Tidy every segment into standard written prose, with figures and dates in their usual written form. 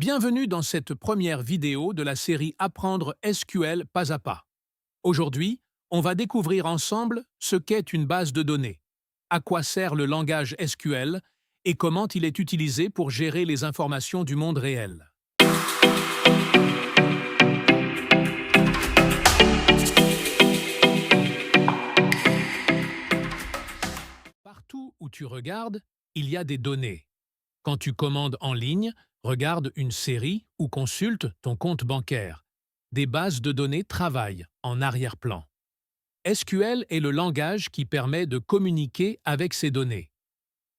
Bienvenue dans cette première vidéo de la série Apprendre SQL pas à pas. Aujourd'hui, on va découvrir ensemble ce qu'est une base de données, à quoi sert le langage SQL et comment il est utilisé pour gérer les informations du monde réel. Partout où tu regardes, il y a des données. Quand tu commandes en ligne, regarde une série ou consulte ton compte bancaire. Des bases de données travaillent en arrière-plan. SQL est le langage qui permet de communiquer avec ces données.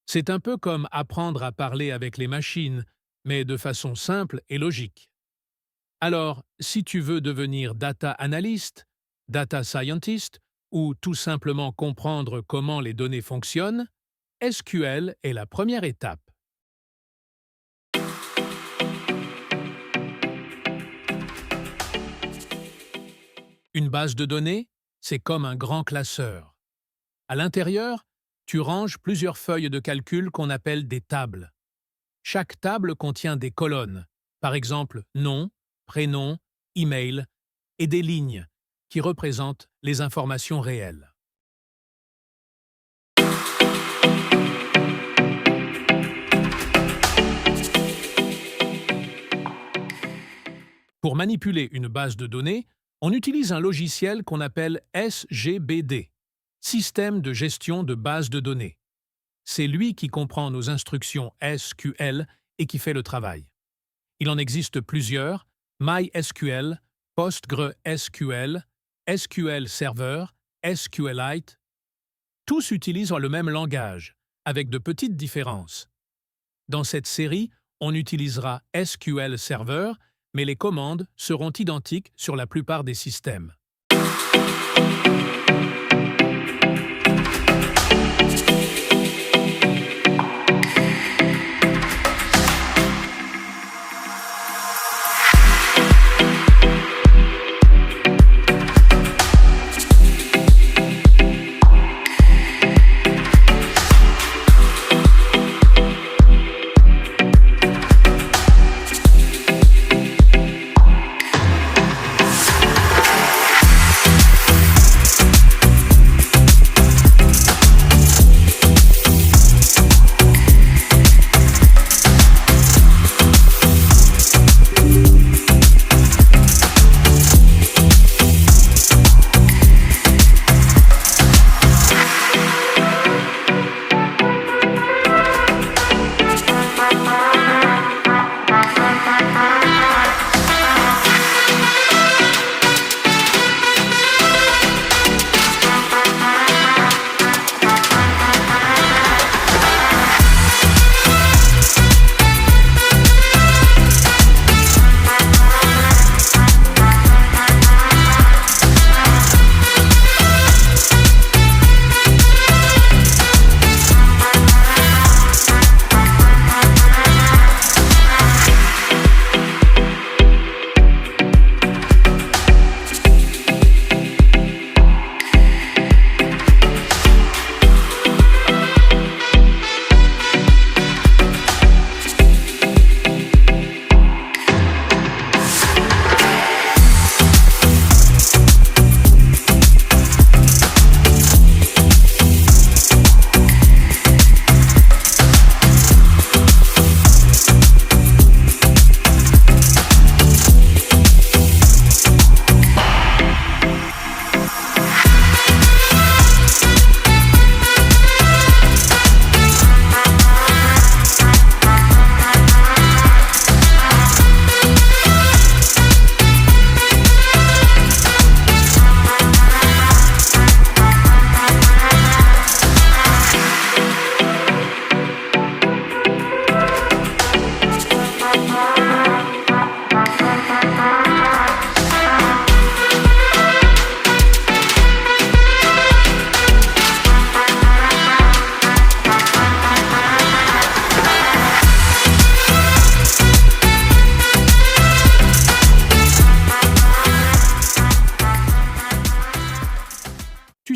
C'est un peu comme apprendre à parler avec les machines, mais de façon simple et logique. Alors, si tu veux devenir data analyst, data scientist ou tout simplement comprendre comment les données fonctionnent, SQL est la première étape. Une base de données, c'est comme un grand classeur. À l'intérieur, tu ranges plusieurs feuilles de calcul qu'on appelle des tables. Chaque table contient des colonnes, par exemple nom, prénom, email, et des lignes qui représentent les informations réelles. Pour manipuler une base de données, on utilise un logiciel qu'on appelle SGBD, Système de gestion de base de données. C'est lui qui comprend nos instructions SQL et qui fait le travail. Il en existe plusieurs: MySQL, PostgreSQL, SQL Server, SQLite. Tous utilisent le même langage, avec de petites différences. Dans cette série, on utilisera SQL Server, mais les commandes seront identiques sur la plupart des systèmes.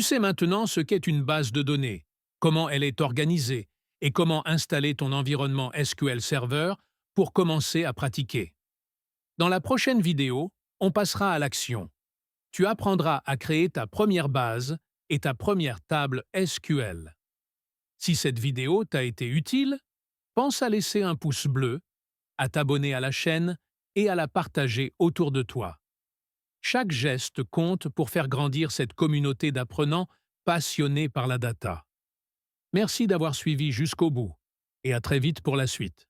Tu sais maintenant ce qu'est une base de données, comment elle est organisée et comment installer ton environnement SQL Server pour commencer à pratiquer. Dans la prochaine vidéo, on passera à l'action. Tu apprendras à créer ta première base et ta première table SQL. Si cette vidéo t'a été utile, pense à laisser un pouce bleu, à t'abonner à la chaîne et à la partager autour de toi. Chaque geste compte pour faire grandir cette communauté d'apprenants passionnés par la data. Merci d'avoir suivi jusqu'au bout et à très vite pour la suite.